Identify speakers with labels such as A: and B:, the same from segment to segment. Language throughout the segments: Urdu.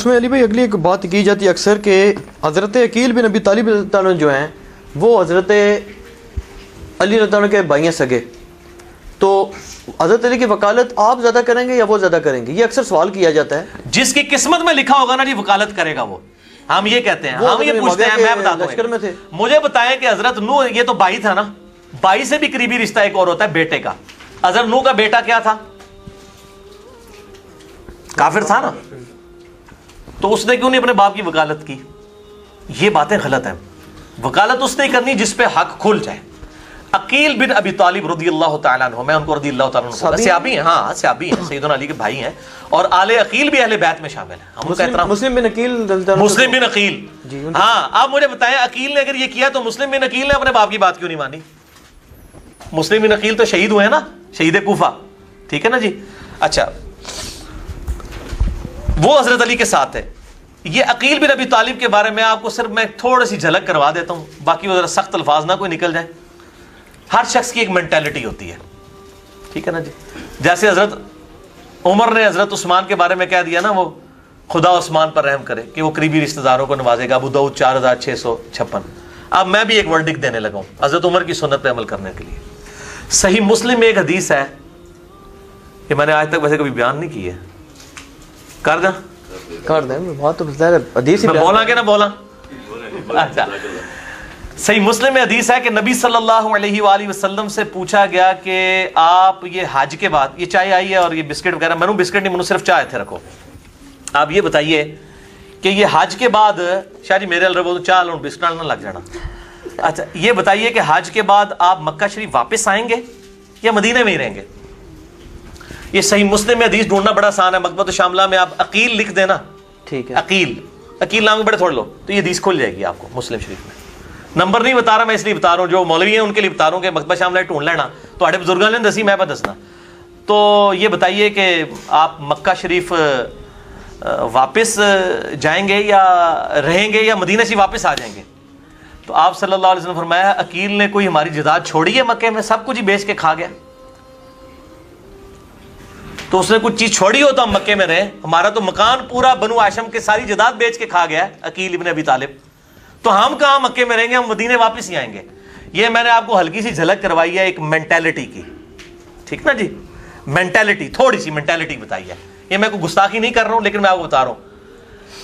A: اس میں علی بھائی اگلی ایک بات کی جاتی ہے اکثر کہ حضرت عقیل بن ابی طالب تعالیٰ جو ہیں وہ حضرت علی رضی اللہ عنہ کے بھائی ہیں سگے، تو حضرت علی کی وکالت آپ زیادہ کریں گے یا وہ زیادہ کریں گے؟ یہ اکثر سوال کیا جاتا ہے.
B: جس کی قسمت میں لکھا ہوگا نا جی وکالت کرے گا وہ، ہم یہ کہتے ہیں، ہم یہ پوچھتے ہیں. میں بتاتا ہوں، مجھے بتائیں کہ حضرت نوح، یہ تو بھائی تھا نا، بھائی سے بھی قریبی رشتہ ایک اور ہوتا ہے بیٹے کا. حضرت نوح کا بیٹا کیا تھا؟ کافر تھا نا، تو اس نے کیوں نہیں اپنے باپ کی وکالت کی؟ یہ باتیں غلط ہیں. وکالت اس نے کرنی جس پہ حق کھل جائے. عقیل بن ابی طالب رضی اللہ تعالیٰ عنہ، میں ان کو رضی اللہ تعالیٰ عنہ، صحابی ہیں، ہاں صحابی ہیں، سیدنا علی کے بھائی ہیں، اور آل عقیل بھی اہل بیت میں شامل ہیں. ہم ان کا احترام.
A: مسلم بن عقیل،
B: مسلم بن عقیل، ہاں. آپ مجھے بتائیں عقیل نے اگر یہ کیا تو مسلم بن عقیل نے اپنے باپ کی بات کیوں نہیں مانی؟ مسلم بن عقیل تو شہید ہوئے نا، شہید کوفہ، ٹھیک ہے نا جی. اچھا، وہ حضرت علی کے ساتھ ہے. یہ عقیل بن ابی طالب کے بارے میں آپ کو صرف میں تھوڑی سی جھلک کروا دیتا ہوں، باقی وہ ذرا سخت الفاظ نہ کوئی نکل جائیں. ہر شخص کی ایک مینٹیلٹی ہوتی ہے، ٹھیک ہے نا جی. جیسے حضرت عمر نے حضرت عثمان کے بارے میں کہہ دیا نا، وہ خدا عثمان پر رحم کرے کہ وہ قریبی رشتہ داروں کو نوازے گا. ابو داؤد 4656. اب میں بھی ایک ورڈکٹ دینے لگا ہوں حضرت عمر کی سنت پہ عمل کرنے کے لیے. صحیح مسلم میں ایک حدیث ہے کہ میں نے آج تک ویسے کبھی بیان نہیں کی ہے، کر دیں
A: بات تو حدیث
B: میں بولا کہ نہ بولا. اچھا، صحیح مسلم میں حدیث ہے کہ نبی صلی اللہ علیہ وآلہ وسلم سے پوچھا گیا کہ آپ یہ حج کے بعد، یہ چائے آئی ہے اور یہ بسکٹ وغیرہ، میں نے بسکٹ نہیں، میں صرف چائے تھے رکھو. آپ یہ بتائیے کہ یہ حج کے بعد، شاہ جی میرے الربو چال اور بسکٹ نہ لگ جانا. اچھا یہ بتائیے کہ حج کے بعد آپ مکہ شریف واپس آئیں گے یا مدینے میں ہی رہیں گے؟ یہ صحیح مسلم میں حدیث ڈھونڈنا بڑا آسان ہے. مکتبۃ شاملہ میں آپ عقیل لکھ دینا،
A: ٹھیک ہے،
B: عقیل نام کے بڑے تھوڑ لو تو یہ حدیث کھل جائے گی آپ کو مسلم شریف میں. نمبر نہیں بتا رہا میں، اس لیے بتا رہا ہوں جو مولوی ہیں ان کے لیے بتا رہا ہوں کہ مکتبہ شاملہ ڈھونڈ لینا. تو اڑے بزرگاں نے دسی، میں پہ دسنا. تو یہ بتائیے کہ آپ مکہ شریف واپس جائیں گے یا رہیں گے یا مدینہ سے واپس آ جائیں گے؟ تو آپ صلی اللہ علیہ وسلم فرمایا عقیل نے کوئی ہماری جداد چھوڑی ہے مکے میں؟ سب کچھ ہی بیچ کے کھا گیا. تو اس نے کچھ چیز چھوڑی ہو تو ہم مکے میں رہے. ہمارا تو مکان پورا بنو ہاشم کے ساری جداد بیچ کے کھا گیا عقیل ابن ابی طالب. تو ہم کہاں مکے میں رہیں گے، ہم مدینے واپس ہی آئیں گے. یہ میں نے آپ کو ہلکی سی جھلک کروائی ہے ایک مینٹیلٹی کی، ٹھیک نا جی. مینٹیلٹی، تھوڑی سی مینٹیلٹی بتائی ہے. یہ میں کوئی گستاخی نہیں کر رہا ہوں لیکن میں آپ کو بتا رہا ہوں.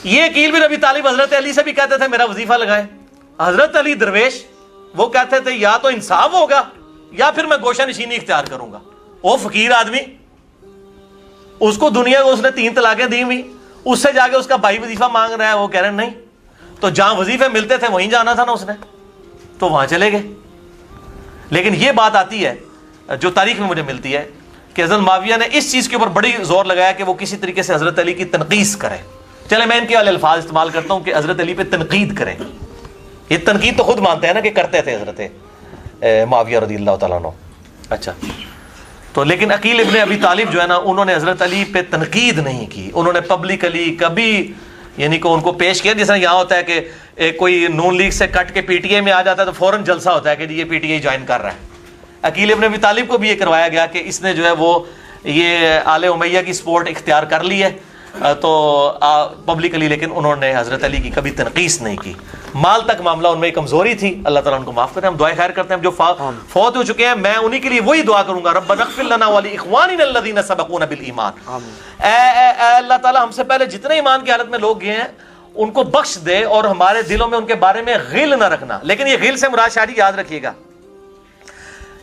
B: یہ عقیل بن ابی طالب حضرت علی سے بھی کہتے تھے میرا وظیفہ لگائیں. حضرت علی درویش وہ کہتے تھے یا تو انصاف ہوگا یا پھر میں گوشہ نشینی اختیار کروں گا. وہ فقیر آدمی، اس کو دنیا کو اس نے 3 طلاقیں دی ہوئی، اس سے جا کے اس کا بھائی وظیفہ مانگ رہا ہے. وہ کہہ رہے ہیں نہیں، تو جہاں وظیفے ملتے تھے وہیں جانا تھا نا اس نے، تو وہاں چلے گئے. لیکن یہ بات آتی ہے جو تاریخ میں مجھے ملتی ہے کہ حضرت معاویہ نے اس چیز کے اوپر بڑی زور لگایا کہ وہ کسی طریقے سے حضرت علی کی تنقید کرے. چلے میں ان کے والے الفاظ استعمال کرتا ہوں کہ حضرت علی پہ تنقید کریں. یہ تنقید تو خود مانتے ہیں نا کہ کرتے تھے حضرت معاویہ رضی اللہ تعالیٰ عنہ. اچھا، تو لیکن عقیل ابن ابی طالب جو ہے نا، انہوں نے حضرت علی پہ تنقید نہیں کی. انہوں نے پبلکلی کبھی یعنی کہ ان کو پیش کیا. جس طرح یہاں ہوتا ہے کہ کوئی نون لیگ سے کٹ کے پی ٹی اے میں آ جاتا ہے تو فوراً جلسہ ہوتا ہے کہ یہ پی ٹی اے جوائن کر رہا ہے. عقیل ابن ابی طالب کو بھی یہ کروایا گیا کہ اس نے جو ہے وہ یہ آل امیہ کی سپورٹ اختیار کر لی ہے تو پبلکلی، لیکن انہوں نے حضرت علی کی کبھی تنقید نہیں کی. مال تک معاملہ ان میں کمزوری تھی، اللہ تعالیٰ ان کو معاف کرتے ہیں. ہم دعائیں خیر کرتے ہیں جو فوت ہو چکے ہیں. میں انہی کے لیے وہی دعا کروں گا، ربنا اغفر لنا ولاخواننا الذین سبقونا بالایمان. اے اللہ تعالیٰ ہم سے پہلے جتنے ایمان کی حالت میں لوگ گئے ہیں ان کو بخش دے اور ہمارے دلوں میں ان کے بارے میں غل نہ رکھنا. لیکن یہ غل سے مراد شاعری یاد رکھیے گا،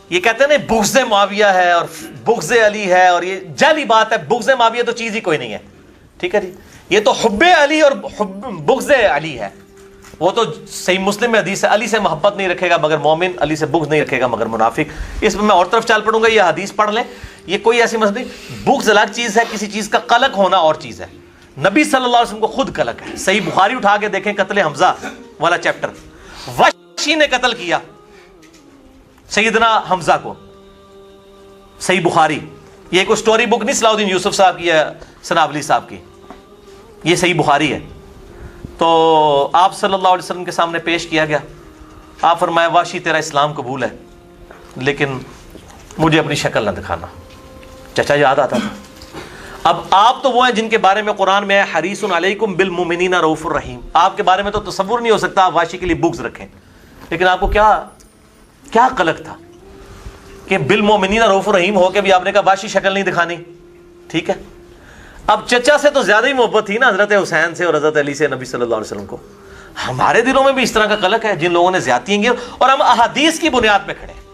B: یہ کہتے ہیں نا بغض معاویہ ہے اور بغض علی ہے، اور یہ جعلی بات ہے. بغض معاویہ تو چیز ہی کوئی نہیں ہے، ٹھیک ہے جی. یہ تو حب علی اور بغض علی ہے. وہ تو صحیح مسلم میں حدیث ہے، علی سے محبت نہیں رکھے گا مگر مومن، علی سے بغض نہیں رکھے گا مگر منافق. اس میں اور طرف چال پڑوں گا، یہ حدیث پڑھ لیں. یہ کوئی ایسی مسئلہ نہیں. بغض الگ چیز ہے، کسی چیز کا قلق ہونا اور چیز ہے. نبی صلی اللہ علیہ وسلم کو خود قلق ہے. صحیح بخاری اٹھا کے دیکھیں، قتل حمزہ والا چیپٹر. وحشی نے قتل کیا سیدنا حمزہ کو، صحیح بخاری. یہ کوئی سٹوری بک نہیں صلاح الدین یوسف صاحب کی یا سنابلی صاحب کی، یہ صحیح بخاری ہے. تو آپ صلی اللہ علیہ وسلم کے سامنے پیش کیا گیا. آپ فرمایا وحشی تیرا اسلام قبول ہے لیکن مجھے اپنی شکل نہ دکھانا. چچا یاد آتا تھا. اب آپ تو وہ ہیں جن کے بارے میں قرآن میں حریص علیکم بالمؤمنین رؤوف الرحیم، آپ کے بارے میں تو تصور نہیں ہو سکتا آپ واشی کے لیے بغض رکھیں، لیکن آپ کو کیا قلق تھا کہ بالمؤمنین رؤوف الرحیم ہو کے بھی آپ نے کہا واشی شکل نہیں دکھانی. ٹھیک ہے، اب چچا سے تو زیادہ ہی محبت تھی نا حضرت حسین سے اور حضرت علی سے نبی صلی اللہ علیہ وسلم کو. ہمارے دلوں میں بھی اس طرح کا قلق ہے جن لوگوں نے زیادتیاں کی اور ہم احادیث کی بنیاد پہ کھڑے ہیں.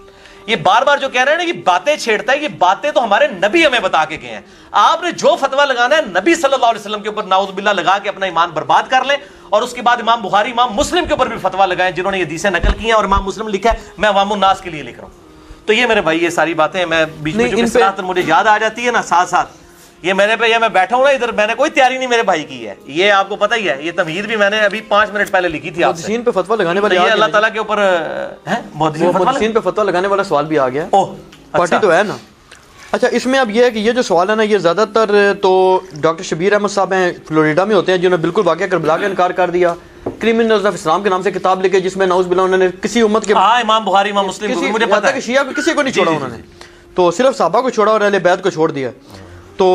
B: یہ بار بار جو کہہ رہے ہیں نا یہ باتیں چھیڑتا ہے، یہ باتیں تو ہمارے نبی ہمیں بتا کے گئے ہیں. آپ نے جو فتویٰ لگانا ہے نبی صلی اللہ علیہ وسلم کے اوپر نعوذ باللہ لگا کے اپنا ایمان برباد کر لیں، اور اس کے بعد امام بخاری امام مسلم کے اوپر بھی فتویٰ لگائیں جنہوں نے یہ حدیثیں نقل کی ہیں اور امام مسلم لکھا ہے میں عوام الناس کے لیے لکھ رہا ہوں. تو یہ میرے بھائی یہ ساری باتیں میں بیچ میں جو صراحت مجھے یاد آ جاتی ہے نا ساتھ ساتھ یہ میرے پہ، یہ میں بیٹھا ہوں نا ادھر، میں نے کوئی تیاری نہیں میرے بھائی کی ہے، یہ آپ کو پتہ ہی ہے. یہ تمہید بھی میں نے ابھی 5 منٹ پہلے لکھی تھی آپ سے.
A: پہ فتویٰ لگانے والے
B: یہ اللہ تعالیٰ کے اوپر
A: محدثین پہ فتویٰ لگانے والا سوال بھی آ گیا. پارٹی تو ہے نا. اچھا اس میں اب یہ ہے کہ یہ جو سوال ہے نا یہ زیادہ تر تو ڈاکٹر شبیر احمد صاحب ہیں فلوریڈا میں ہوتے ہیں جنہوں نے بالکل واقعہ کربلا کا انکار کر دیا. کرمنلز آف اسلام کے نام سے کتاب لکھے جس میں نعوذ باللہ انہوں نے کسی امت کے
B: امام بخاری امام مسلم کو مجھے پتہ ہے
A: کہ شیعہ کو کسی کو نہیں چھوڑا انہوں نے، تو صرف صحابہ کو چھوڑا اور اہل بیت کو چھوڑ دیا. تو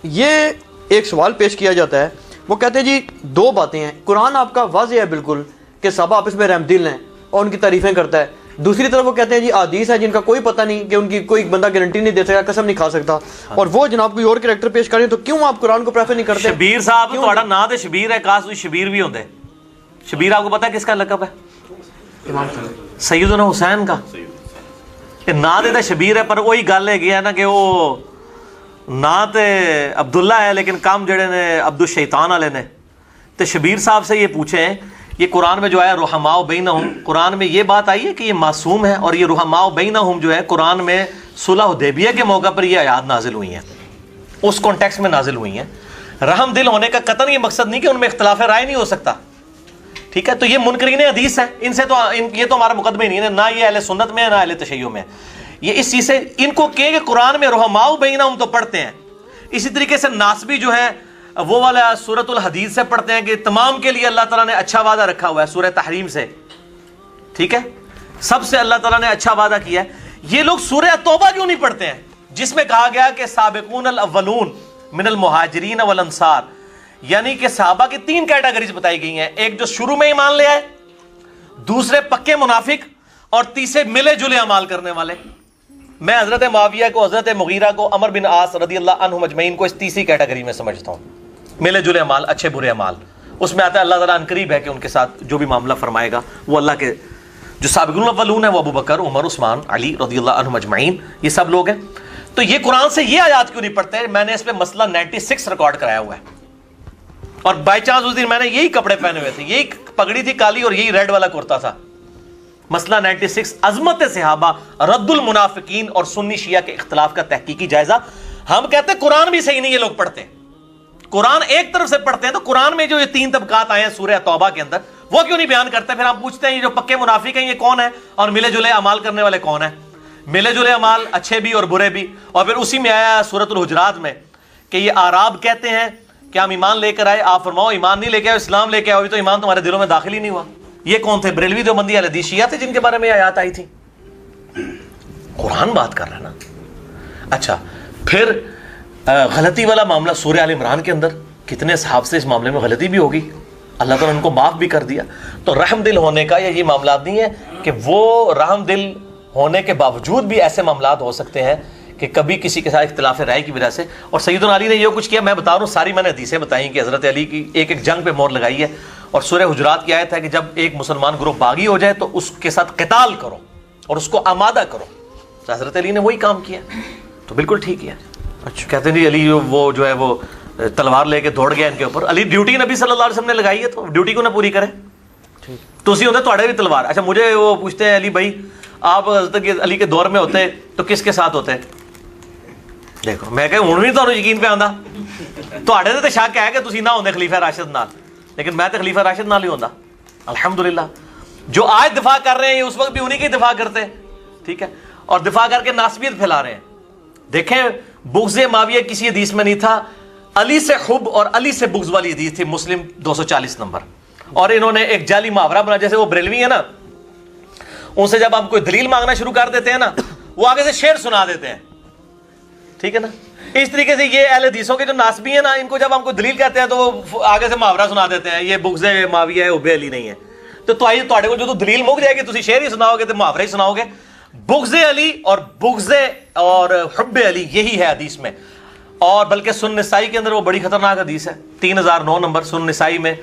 A: یہ ایک سوال پیش کیا جاتا ہے، وہ کہتے ہیں جی 2 باتیں ہیں. قرآن آپ کا واضح ہے بالکل کہ صحابہ آپس میں رحم دل ہیں اور ان کی تعریفیں کرتا ہے. دوسری طرف وہ کہتے ہیں جی احادیث ہے جن کا کوئی پتہ نہیں کہ ان کی کوئی بندہ گارنٹی نہیں دے سکتا، قسم نہیں کھا سکتا، اور وہ جناب کوئی اور کریکٹر پیش کریں تو کیوں آپ قرآن کو پریفر نہیں کرتے؟
B: شبیر صاحب تھوڑا نام تے شبیر ہے، کاش کوئی شبیر بھی ہوندے. شبیر آپ کو پتہ ہے کس کا لقب ہے؟ سیدنا حسین کا. نا دے شبیر ہے پر وہی گل ہے گیا نا کہ وہ نا تے عبداللہ ہے لیکن کام جڑے نے عبد الشیطان والے نے. تو شبیر صاحب سے یہ پوچھیں یہ قرآن میں جو آیا رحماء بینہم، قرآن میں یہ بات آئی ہے کہ یہ معصوم ہے، اور یہ رحماء بینہم جو ہے قرآن میں صلح حدیبیہ کے موقع پر یہ آیات نازل ہوئی ہیں، اس کانٹیکسٹ میں نازل ہوئی ہیں. رحم دل ہونے کا قطعاً یہ مقصد نہیں کہ ان میں اختلاف رائے نہیں ہو سکتا. ٹھیک ہے، تو یہ منکرین حدیث ہیں، ان سے تو یہ تو ہمارا مقدمہ ہی نہیں ہے، نہ یہ اہل سنت میں ہے نہ اہل تشیع میں. یہ اس چیز سے ان کو کہ قرآن میں رحماء بینہم تو پڑھتے ہیں. اسی طریقے سے ناسبی جو ہے وہ والا سورۃ الحدید سے پڑھتے ہیں کہ تمام کے لیے اللہ تعالیٰ نے اچھا وعدہ رکھا ہوا ہے سورہ تحریم سے. ٹھیک ہے، سب سے اللہ تعالیٰ نے اچھا وعدہ کیا ہے. یہ لوگ سورہ توبہ کیوں نہیں پڑھتے ہیں جس میں کہا گیا کہ سابقون الاولون من المہاجرین والانصار، یعنی کہ صحابہ کی 3 کیٹیگریز بتائی گئی ہیں. ایک جو شروع میں ایمان لے آئے، دوسرے پکے منافق، اور تیسرے ملے جلے اعمال کرنے والے. میں حضرت معاویہ کو، حضرت مغیرہ کو، عمر بن عاص رضی اللہ عنہم اجمعین کو اس تیسری کیٹیگری میں سمجھتا ہوں. ملے جلے اعمال، اچھے برے اعمال، اس میں آتا ہے اللہ تعالیٰ عنقریب ہے کہ ان کے ساتھ جو بھی معاملہ فرمائے گا وہ اللہ کے جو سابقون الاولون ہیں وہ ابو بکر، عمر، عثمان، علی رضی اللہ عنہم اجمعین، یہ سب لوگ ہیں. تو یہ قرآن سے یہ آیات کیوں نہیں پڑھتے؟ میں نے اس پہ مسئلہ 96 ریکارڈ کرایا ہوا ہے، اور بائی چانس اس دن میں نے یہی کپڑے پہنے ہوئے تھے، یہی پگڑی تھی کالی اور یہی ریڈ والا کرتا تھا. مسئلہ 96 عظمت صحابہ، رد المنافقین اور سنی شیعہ کے اختلاف کا تحقیقی جائزہ. ہم کہتے ہیں قرآن بھی صحیح نہیں یہ لوگ پڑھتے ہیں، قرآن ایک طرف سے پڑھتے ہیں. تو قرآن میں جو یہ 3 طبقات آئے ہیں سورہ توبہ کے اندر وہ کیوں نہیں بیان کرتے؟ پھر ہم پوچھتے ہیں یہ جو پکے منافق ہیں یہ کون ہے اور ملے جلے اعمال کرنے والے کون ہیں؟ ملے جلے اعمال اچھے بھی اور برے بھی. اور پھر اسی میں آیا سورۃ الحجرات میں کہ یہ اعراب کہتے ہیں کہ ہم ایمان لے کر آئے، آپ فرماؤ ایمان نہیں لے کے آئے، اسلام لے کے آئے، تو ایمان تمہارے دلوں میں داخل ہی نہیں ہوا. یہ کون تھے؟ بریلوی دیوبندی اہل حدیث شیعہ تھے جن کے بارے میں آیات آئی تھی. قرآن بات کر رہا ہے نا. اچھا پھر غلطی والا معاملہ سورہ آل عمران کے اندر کتنے صحاب سے اس معاملے میں غلطی بھی ہوگی، اللہ تعالیٰ نے ان کو معاف بھی کر دیا. تو رحم دل ہونے کا یہ معاملات نہیں ہے کہ وہ رحم دل ہونے کے باوجود بھی ایسے معاملات ہو سکتے ہیں کہ کبھی کسی کے ساتھ اختلاف رائے کی وجہ سے. اور سیدنا علی نے یہ کچھ کیا، میں بتا رہا ہوں ساری میں نے حدیثیں بتائیں کہ حضرت علی کی ایک ایک جنگ پہ مور لگائی ہے. اور سورہ حجرات کی آیت ہے کہ جب ایک مسلمان گروہ باغی ہو جائے تو اس کے ساتھ قتال کرو اور اس کو آمادہ کرو. تو حضرت علی نے وہی کام کیا، تو بالکل ٹھیک ہے. اچھا کہتے ہیں جی علی وہ جو ہے وہ تلوار لے کے دوڑ گیا ان کے اوپر. علی ڈیوٹی نبی صلی اللہ علیہ وسلم نے لگائی ہے تو ڈیوٹی کو نہ پوری کرے تو اسی ہوتے تھوڑے بھی تلوار. اچھا مجھے وہ پوچھتے ہیں علی بھائی آپ حضرت علی کے دور میں ہوتے تو کس کے ساتھ ہوتے؟ دیکھو میں کہ ہوں بھی تو یقین پہ آندا تھوڑے تو شک ہے کہ تسی نہ ہوندے خلیفہ راشد نال، لیکن میں تو خلیفہ راشد نال ہی ہوندا الحمدللہ. جو آج دفاع کر رہے ہیں اس وقت بھی انہی کی دفاع کرتے ہیں. ٹھیک ہے، اور دفاع کر کے ناسبیت پھیلا رہے ہیں. دیکھیں بغض معاویہ کسی حدیث میں نہیں تھا، علی سے حب اور علی سے بغض والی حدیث تھی، مسلم 240 نمبر. اور انہوں نے ایک جعلی محاورہ بنا، جیسے وہ بریلوی ہے نا، ان سے جب ہم کوئی دلیل مانگنا شروع کر دیتے ہیں نا وہ آگے سے شعر سنا دیتے ہیں. ٹھیک ہے نا، اس طریقے سے یہ اہل حدیثوں کے جو ناسبی ہیں نا، ان کو جب ہم کو دلیل کہتے ہیں تو وہ آگے سے محاورہ سنا دیتے ہیں، یہ بغض معاویہ ہے، حب علی نہیں ہے. تو آئیے تواڈے کو جو دلیل مک جائے گی تسی شعر ہی سناؤ گے تو محاورہ ہی سناؤ گے. بغض علی اور بغض اور حب علی یہی ہے حدیث میں. اور بلکہ سنن نسائی کے اندر وہ بڑی خطرناک حدیث ہے، 3009 نمبر سنن نسائی میں،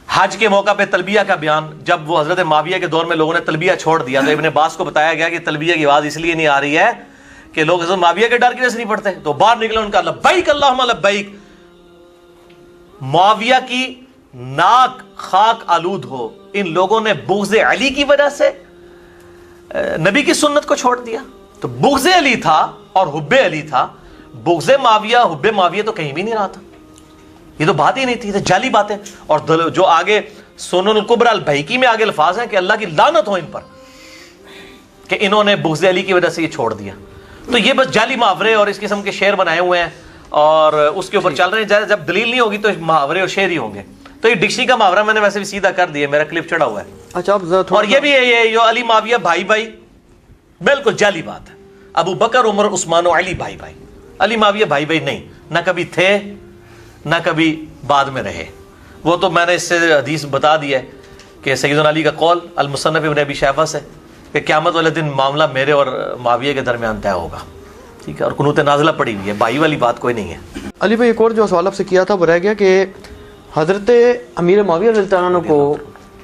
B: حج کے موقع پہ تلبیہ کا بیان. جب وہ حضرت معاویہ کے دور میں لوگوں نے تلبیہ چھوڑ دیا تو ابن عباس کو بتایا گیا کہ تلبیہ کی آواز اس لیے نہیں آ رہی ہے کہ لوگ حضرت معاویہ کے ڈر کی وجہ سے نہیں پڑھتے. تو باہر نکلے ان کا لبیک اللہم لبیک. معاویہ کی ناک خاک آلود ہو، ان لوگوں نے بغض علی کی وجہ سے نبی کی سنت کو چھوڑ دیا. تو بغض علی تھا اور حب علی تھا، بغض معاویہ حب معاویہ تو کہیں بھی نہیں رہا تھا. یہ تو بات ہی نہیں تھی، تو جعلی باتیں. اور جو آگے سنن الکبریٰ البیہقی میں آگے الفاظ ہیں کہ اللہ کی لعنت ہو ان پر کہ انہوں نے بغض علی کی وجہ سے یہ چھوڑ دیا. تو یہ بس جعلی محاورے اور اس قسم کے شعر بنائے ہوئے ہیں اور اس کے اوپر چل رہے ہیں. جب دلیل نہیں ہوگی تو محاورے اور شعر ہی ہوں گے. تو یہ ڈکشنری کا محاورہ میں نے ویسے بھی سیدھا کر دیا، میرا کلپ چڑھا ہوا ہے.
A: اچھا
B: اور یہ بھی ہے یہ جو علی معاویہ بھائی بھائی، بالکل جعلی بات ہے. ابو بکر عمر عثمان و علی بھائی بھائی، علی معاویہ بھائی بھائی نہیں، نہ کبھی تھے نہ کبھی بعد میں رہے. وہ تو میں نے اس سے حدیث بتا دیا ہے کہ سیدنا علی کا قول المصنف ابن ابی شیبہ سے کہ قیامت والے دن معاملہ میرے اور معاویہ کے درمیان طے ہوگا. ٹھیک ہے، اور قنوت نازلہ پڑی ہوئی ہے، بھائی والی بات کوئی نہیں ہے.
A: علی بھائی ایک اور جو سوال آپ سے کیا تھا وہ رہ گیا کہ حضرت امیر معاویہ رضی اللہ عنہ کو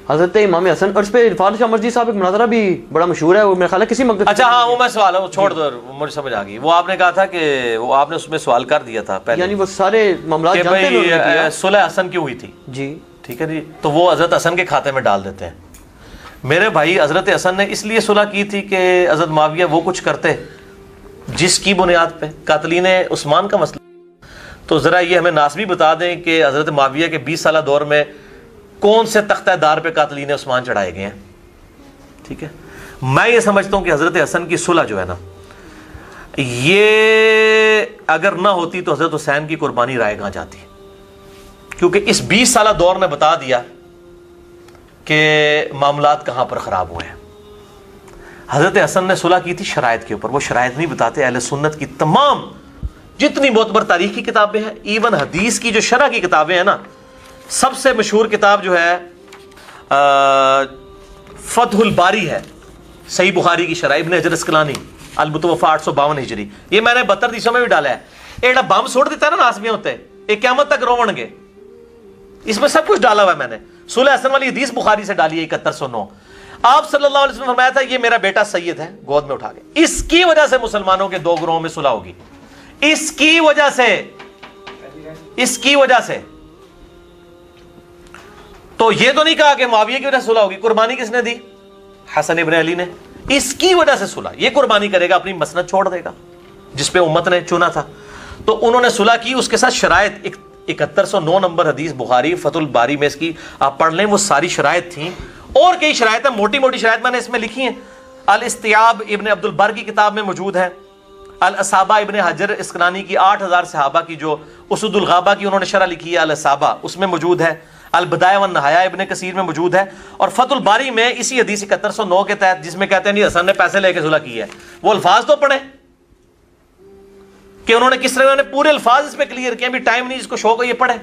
A: حضرت امام حسن، اور اس پہ عرفان شاہ مرزی صاحب ایک مناظرہ بھی بڑا مشہور ہے، وہ میرا خیال ہے کسی مقصد.
B: اچھا ہاں وہ میں سوال وہ چھوڑ دو، مجھے سمجھ آ گئی. وہ آپ نے کہا تھا کہ وہ آپ نے اس میں سوال کر دیا تھا پہلے،
A: یعنی وہ سارے معاملات
B: کہ
A: جانتے ہیں
B: بھائی صلح حسن کیوں ہوئی تھی.
A: جی
B: ٹھیک ہے جی، تو وہ حضرت حسن کے کھاتے میں ڈال دیتے ہیں. میرے بھائی حضرت حسن نے اس لیے صلح کی تھی کہ حضرت معاویہ وہ کچھ کرتے جس کی بنیاد پہ قاتلین عثمان کا مسئلہ. تو ذرا یہ ہمیں ناسبی بتا دیں کہ حضرت معاویہ کے 20 سالہ دور میں کون سے تختہ دار پہ قاتلین عثمان چڑھائے گئے ہیں. ٹھیک ہے، میں یہ سمجھتا ہوں کہ حضرت حسن کی صلح جو ہے نا، یہ اگر نہ ہوتی تو حضرت حسین کی قربانی رائے گاں جاتی، کیونکہ اس 20 سالہ دور نے بتا دیا کہ معاملات کہاں پر خراب ہوئے ہیں. حضرت حسن نے صلح کی تھی شرائط کے اوپر، وہ شرائط نہیں بتاتے. اہل سنت کی تمام جتنی معتبر تاریخ کی کتابیں ہیں، ایون حدیث کی جو شرح کی کتابیں ہیں نا، سب سے مشہور کتاب جو ہے فتح الباری ہے، صحیح بخاری کی شرح، ابن حجر اسقلانی المتوفی 852 ہجری. یہ میں نے 72 حدیثوں میں بھی ڈالا ہے. ایڈا بم چھوڑ دیتا ہے نا ناسبیاں ہوتے، ایک قیامت تک روون گے. اس میں سب کچھ ڈالا ہوا ہے میں نے. صلح حسن والی حدیث بخاری سے ڈالی ہے 7109. آپ صلی اللہ علیہ وسلم نے فرمایا تھا یہ میرا بیٹا سید ہے، گود میں اٹھا کے. اس کی وجہ سے مسلمانوں کے 2 گروہوں میں صلح ہوگی، اس کی وجہ سے. تو یہ تو نہیں کہا کہ معاویہ کی وجہ سے صلح ہوگی. قربانی کس نے دی؟ حسن ابن علی نے. اس کی وجہ سے صلح، یہ قربانی کرے گا، اپنی مسند چھوڑ دے گا جس پہ امت نے چنا تھا. تو انہوں نے صلح کی، اس کے ساتھ شرائط 7109 نمبر حدیث بخاری فتح الباری میں اس کی آپ پڑھ لیں، وہ ساری شرائط تھیں. اور کئی شرائط ہیں، موٹی موٹی شرائط میں نے اس میں لکھی ہیں. الاستیاب ابن عبد البر کی کتاب میں موجود ہے. الاصابہ ابن حجر اسقلانی کی 8000 صحابہ کی جو اسد الغابہ کی انہوں نے شرح لکھی ہے الاصابہ، اس میں موجود ہے. البدایہ والنہایہ ابن کثیر میں موجود ہے. اور فتح الباری میں اسی حدیث 7109 کے تحت جس میں کہتے ہیں نہیں حسن نے پیسے لے کے صلح کی ہے، وہ الفاظ تو پڑھیں کہ انہوں نے کس طرح، انہوں نے پورے الفاظ اس پہ کلیئر کیے. ابھی ٹائم نہیں، جس کو شوق ہے یہ پڑھیں.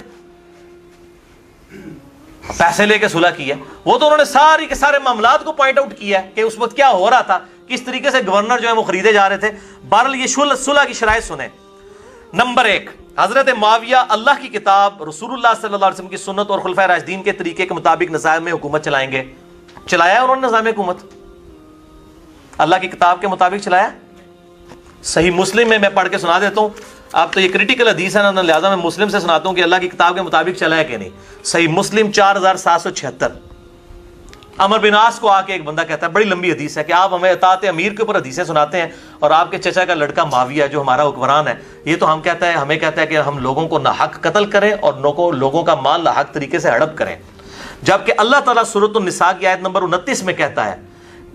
B: پیسے لے کے صلح کی ہے، وہ تو انہوں نے ساری کے سارے معاملات کو پوائنٹ آؤٹ کیا ہے کہ اس وقت کیا ہو رہا تھا، کس طریقے سے گورنر جو ہے وہ خریدے جا رہے تھے. بہرحال یہ صلح کی شرائط سنیں. نمبر 1، حضرت معاویہ اللہ کی کتاب، رسول اللہ صلی اللہ علیہ وسلم کی سنت اور خلفائے راشدین کے طریقے کے مطابق نظام میں حکومت چلائیں گے. چلایا انہوں نے نظام حکومت، اللہ کی کتاب کے مطابق چلایا. صحیح مسلم میں پڑھ کے سنا دیتا ہوں. آپ تو یہ کریٹیکل حدیث ہے نا، لہٰذا میں مسلم سے سناتا ہوں کہ اللہ کی کتاب کے مطابق چلایا کہ نہیں. صحیح مسلم 4776. عمر بن عاص کو آ کے ایک بندہ کہتا ہے، بڑی لمبی حدیث ہے، کہ آپ ہمیں اطاعت امیر کے اوپر حدیثیں سناتے ہیں اور آپ کے چچا کا لڑکا معاویہ جو ہمارا حکمران ہے، یہ تو ہمیں کہتا ہے کہ ہم لوگوں کو ناحق قتل کریں اور لوگوں کا مال ناحق طریقے سے ہڑپ کریں. جبکہ اللہ تعالیٰ سورۃ النساء کی آیت نمبر 29 میں کہتا ہے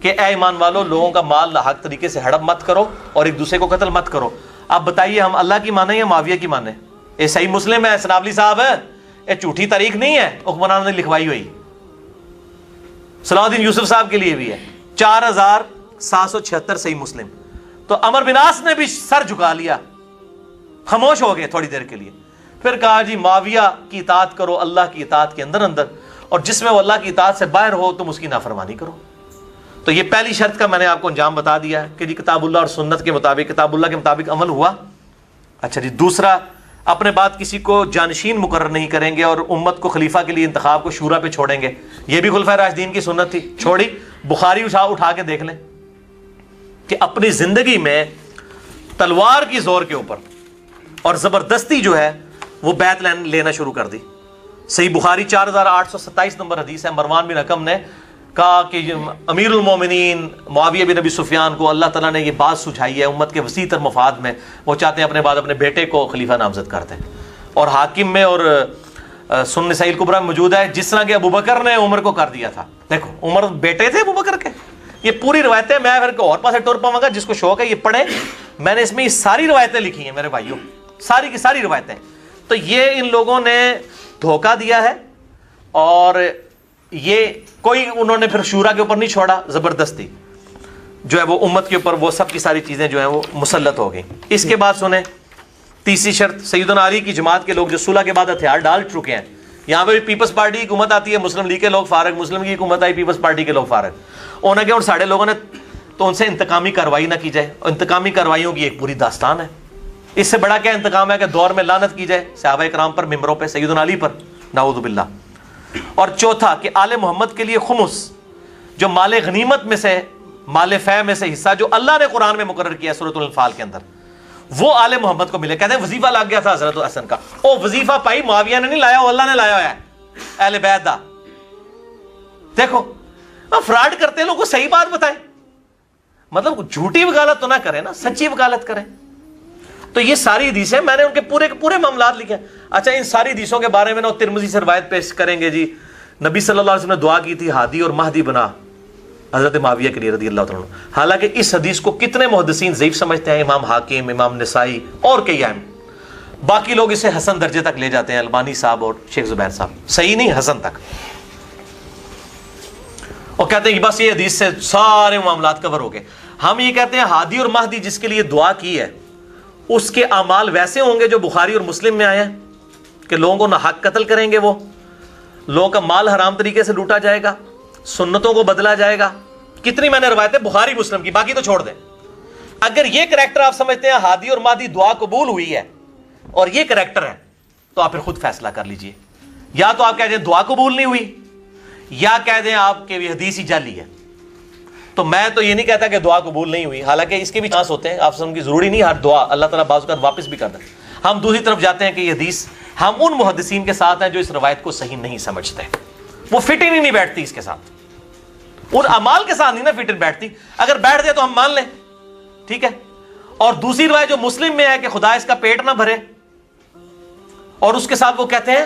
B: کہ اے ایمان والو، لوگوں کا مال ناحق طریقے سے ہڑپ مت کرو اور ایک دوسرے کو قتل مت کرو. اب بتائیے ہم اللہ کی مانیں یا معاویہ کی مانیں؟ یہ صحیح مسلم ہے سنابلی صاحب ہے، یہ جھوٹی تاریخ نہیں ہے حکمرانوں نے لکھوائی ہوئی. صلاح الدین یوسف صاحب کے لیے بھی ہے 4776 صحیح مسلم. تو عمر بن عاص نے بھی سر جھکا لیا خاموش ہو گئے تھوڑی دیر کے لیے. پھر کہا جی معاویہ کی اطاعت کرو اللہ کی اطاعت کے اندر اندر، اور جس میں وہ اللہ کی اطاعت سے باہر ہو تم اس کی نافرمانی کرو. تو یہ پہلی شرط کا میں نے آپ کو انجام بتا دیا ہے کہ جی کتاب اللہ اور سنت کے مطابق، کتاب اللہ کے مطابق عمل ہوا. اچھا جی، دوسرا، اپنے بعد کسی کو جانشین مقرر نہیں کریں گے اور امت کو خلیفہ کے لیے انتخاب کو شورا پہ چھوڑیں گے. یہ بھی خلفائے راشدین کی سنت تھی، چھوڑی. بخاری اٹھا کے دیکھ لیں کہ اپنی زندگی میں تلوار کی زور کے اوپر اور زبردستی جو ہے وہ بیعت لینا شروع کر دی. صحیح بخاری 4827 نمبر حدیث ہے. مروان بن حکم نے کہا کہ امیر المومنین معاویہ بن ابی سفیان کو اللہ تعالیٰ نے یہ بات سجھائی ہے امت کے وسیع تر مفاد میں، وہ چاہتے ہیں اپنے بعد اپنے بیٹے کو خلیفہ نامزد کرتے ہیں. اور حاکم میں اور سنن نسائی الکبریٰ میں موجود ہے جس طرح کہ ابو بکر نے عمر کو کر دیا تھا. دیکھو عمر بیٹے تھے ابو بکر کے. یہ پوری روایتیں میں پھر اور پاسے ٹور پاؤں گا، جس کو شوق ہے یہ پڑھیں. میں نے اس میں یہ ساری روایتیں لکھی ہیں میرے بھائیوں، ساری کی ساری روایتیں. تو یہ ان لوگوں نے دھوکہ دیا ہے، اور یہ کوئی انہوں نے پھر شورا کے اوپر نہیں چھوڑا، زبردستی جو ہے وہ امت کے اوپر وہ سب کی ساری چیزیں جو ہیں وہ مسلط ہو گئیں. اس کے بعد سنیں تیسری شرط، سیدنا علی کی جماعت کے لوگ جو صلح کے بعد ہتھیار ڈال چکے ہیں. یہاں پہ بھی پیپلز پارٹی کی حکومت آتی ہے، مسلم لیگ کے لوگ فارغ، مسلم کی حکومت آئی، پیپلز پارٹی کے لوگ فارغ. انہوں نے اور ساڑھے لوگوں نے تو ان سے انتقامی کارروائی نہ کی جائے. اور انتقامی کارروائیوں کی ایک پوری داستان ہے. اس سے بڑا کیا انتقام ہے کہ دور میں لعنت کی جائے صحابہ کرام پر، ممبروں پہ، سیدنا علی پر، نعوذ باللہ. اور چوتھا کہ آل محمد کے لیے خمس، جو مال غنیمت میں سے، مال فے میں سے حصہ جو اللہ نے قرآن میں مقرر کیا ہے سورۃ الانفال کے اندر، وہ آل محمد کو ملے. کہتے ہیں وظیفہ لگ گیا تھا حضرت حسن کا، او وظیفہ پائی معاویہ نے نہیں لایا، وہ اللہ نے لایا ہے اہل بیت دا. دیکھو فراڈ کرتے ہیں لوگوں کو صحیح بات بتائیں، مطلب جھوٹی وکالت تو نہ کریں نا، سچی وکالت کریں. تو یہ ساری حدیثیں میں نے ان کے پورے پورے معاملات لکھے ہیں. اچھا ان ساری حدیثوں کے بارے میں نا ترمذی سے روایت پیش کریں گے جی، نبی صلی اللہ علیہ وسلم نے دعا کی تھی ہادی اور مہدی بنا حضرت معاویہ کے لیے رضی اللہ تعالیٰ عنہ. حالانکہ اس حدیث کو کتنے محدثین ضعیف سمجھتے ہیں، امام حاکم، امام نسائی اور کئی اہم. باقی لوگ اسے حسن درجے تک لے جاتے ہیں، البانی صاحب اور شیخ زبیر صاحب. صحیح نہیں، حسن تک. اور کہتے ہیں کہ بس یہ حدیث سے سارے معاملات کور ہو گئے. ہم یہ کہتے ہیں ہادی اور مہدی جس کے لیے دعا کی ہے اس کے اعمال ویسے ہوں گے جو بخاری اور مسلم میں آئے ہیں کہ لوگوں کو ناحق قتل کریں گے، وہ لوگوں کا مال حرام طریقے سے لوٹا جائے گا، سنتوں کو بدلا جائے گا. کتنی میں نے روایتیں بخاری مسلم کی، باقی تو چھوڑ دیں. اگر یہ کریکٹر آپ سمجھتے ہیں ہادی اور مہدی دعا قبول ہوئی ہے اور یہ کریکٹر ہے تو آپ پھر خود فیصلہ کر لیجئے. یا تو آپ کہہ دیں دعا قبول نہیں ہوئی، یا کہہ دیں آپ کے یہ حدیث ہی جعلی ہے. تو میں تو یہ نہیں کہتا کہ دعا قبول نہیں ہوئی، حالانکہ اس کے بھی چانس ہوتے ہیں. آپ سمجھ کی ضروری نہیں ہر دعا اللہ تعالیٰ بعض اوقات واپس بھی کر دیں. ہم دوسری طرف جاتے ہیں کہ یہ حدیث، ہم ان محدثین کے ساتھ ہیں جو اس روایت کو صحیح نہیں سمجھتے، وہ فٹ ہی نہیں بیٹھتی اس کے ساتھ، ان اعمال کے ساتھ نہیں نا فٹ بیٹھتی. اگر بیٹھ جائے تو ہم مان لیں، ٹھیک ہے. اور دوسری روایت جو مسلم میں ہے کہ خدا اس کا پیٹ نہ بھرے، اور اس کے ساتھ وہ کہتے ہیں